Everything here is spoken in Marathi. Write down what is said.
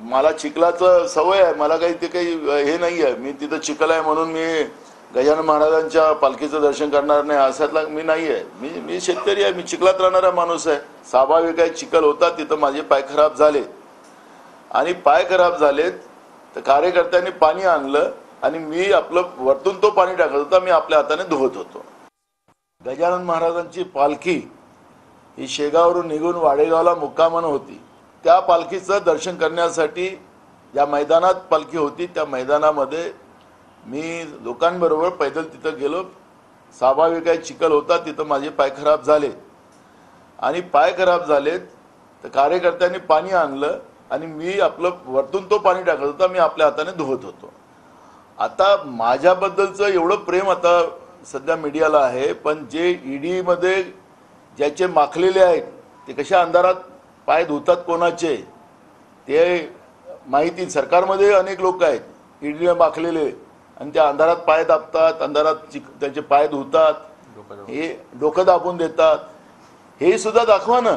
मला चिखलाचं सवय आहे, मला काही ते काही हे नाही आहे, मी तिथं चिखल आहे म्हणून मी गजानन महाराजांच्या पालखीचं दर्शन करणार नाही असातला मी नाही आहे. मी शेतकरी आहे, मी चिखलात राहणारा माणूस आहे. स्वाभाविक आहे, चिखल होता तिथं माझे पाय खराब झाले आणि पाय खराब झालेत तर कार्यकर्त्यांनी पाणी आणलं आणि मी आपलं वरतून तो पाणी टाकत होता, मी आपल्या हाताने धुवत होतो. गजानन महाराजांची पालखी ही शेगाववरून निघून वाडेगावला मुक्कामानं होती. त्या पालखीचं दर्शन करण्यासाठी ज्या मैदानात पालखी होती त्या मैदानामध्ये मी लोकांबरोबर पैदल तिथं गेलो. स्वाभाविक आहे, चिखल होता तिथं माझे पाय खराब झाले आणि पाय खराब झालेत तर कार्यकर्त्यांनी पाणी आणलं आणि मी आपलं वरतून तो पाणी टाकत होता, मी आपल्या हाताने धुवत होतो. आता माझ्याबद्दलचं एवढं प्रेम आता सध्या मीडियाला आहे, पण जे ईडीमध्ये ज्याचे माखलेले आहेत ते कशा अंधारात पाय धुतात कोणाचे ते माहिती. सरकारमध्ये अनेक लोक आहेत ईडीला माखलेले आणि त्या अंधारात पाय दाबतात, अंधारात त्याचे पाय धुतात, हे डोकं दाबून देतात, हे सुद्धा दाखवा ना.